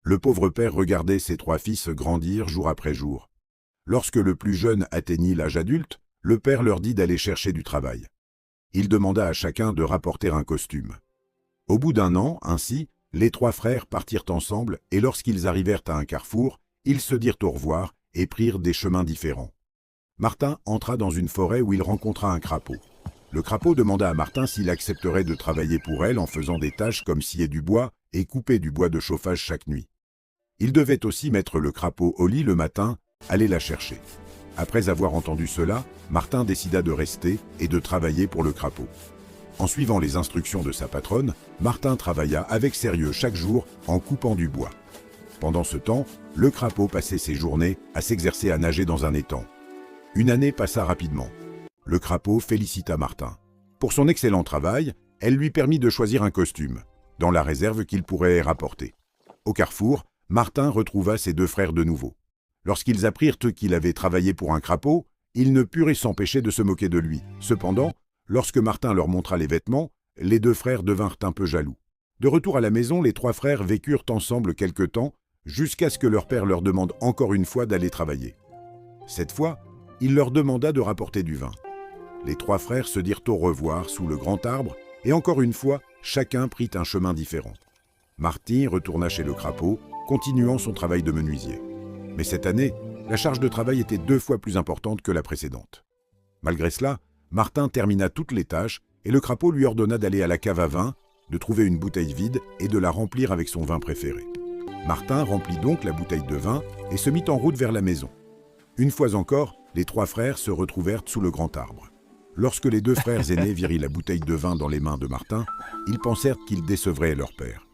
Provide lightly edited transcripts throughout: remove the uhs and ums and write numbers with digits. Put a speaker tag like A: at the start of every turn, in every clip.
A: Le pauvre père regardait ses 3 fils grandir jour après jour. Lorsque le plus jeune atteignit l'âge adulte, le père leur dit d'aller chercher du travail. Il demanda à chacun de rapporter un costume. Au bout d'1 an, ainsi, les 3 frères partirent ensemble et lorsqu'ils arrivèrent à un carrefour, ils se dirent au revoir et prirent des chemins différents. Martin entra dans une forêt où il rencontra un crapaud. Le crapaud demanda à Martin s'il accepterait de travailler pour elle en faisant des tâches comme scier du bois et couper du bois de chauffage chaque nuit. Il devait aussi mettre le crapaud au lit le matin, aller la chercher. Après avoir entendu cela, Martin décida de rester et de travailler pour le crapaud. En suivant les instructions de sa patronne, Martin travailla avec sérieux chaque jour en coupant du bois. Pendant ce temps, le crapaud passait ses journées à s'exercer à nager dans un étang. Une année passa rapidement. Le crapaud félicita Martin. Pour son excellent travail, elle lui permit de choisir un costume, dans la réserve qu'il pourrait rapporter. Au carrefour, Martin retrouva ses 2 frères de nouveau. Lorsqu'ils apprirent qu'il avait travaillé pour un crapaud, ils ne purent s'empêcher de se moquer de lui. Cependant, lorsque Martin leur montra les vêtements, les 2 frères devinrent un peu jaloux. De retour à la maison, les 3 frères vécurent ensemble quelque temps, jusqu'à ce que leur père leur demande encore une fois d'aller travailler. Cette fois, il leur demanda de rapporter du vin. Les 3 frères se dirent au revoir sous le grand arbre, et encore une fois, chacun prit un chemin différent. Martin retourna chez le crapaud, continuant son travail de menuisier. Mais cette année, la charge de travail était 2 fois plus importante que la précédente. Malgré cela, Martin termina toutes les tâches et le crapaud lui ordonna d'aller à la cave à vin, de trouver une bouteille vide et de la remplir avec son vin préféré. Martin remplit donc la bouteille de vin et se mit en route vers la maison. Une fois encore, les 3 frères se retrouvèrent sous le grand arbre. Lorsque les 2 frères aînés virent la bouteille de vin dans les mains de Martin, ils pensèrent qu'ils décevraient leur père.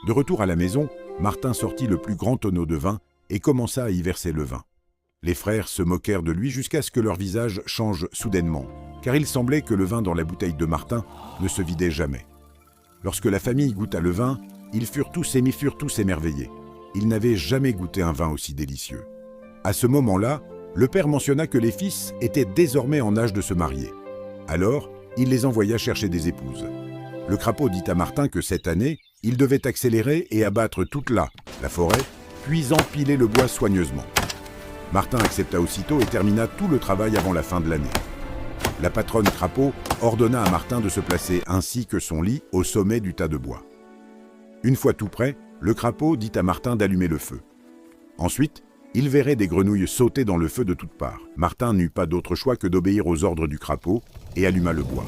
A: De retour à la maison, Martin sortit le plus grand tonneau de vin et commença à y verser le vin. Les frères se moquèrent de lui jusqu'à ce que leur visage change soudainement, car il semblait que le vin dans la bouteille de Martin ne se vidait jamais. Lorsque la famille goûta le vin, ils furent tous émerveillés. Ils n'avaient jamais goûté un vin aussi délicieux. À ce moment-là, le père mentionna que les fils étaient désormais en âge de se marier. Alors, il les envoya chercher des épouses. Le crapaud dit à Martin que cette année, il devait accélérer et abattre toute la forêt, puis empiler le bois soigneusement. Martin accepta aussitôt et termina tout le travail avant la fin de l'année. La patronne crapaud ordonna à Martin de se placer ainsi que son lit au sommet du tas de bois. Une fois tout prêt, le crapaud dit à Martin d'allumer le feu. Ensuite, il verrait des grenouilles sauter dans le feu de toutes parts. Martin n'eut pas d'autre choix que d'obéir aux ordres du crapaud et alluma le bois.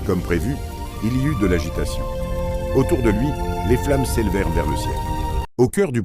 A: Comme prévu, il y eut de l'agitation. Autour de lui, les flammes s'élevèrent vers le ciel. Au cœur du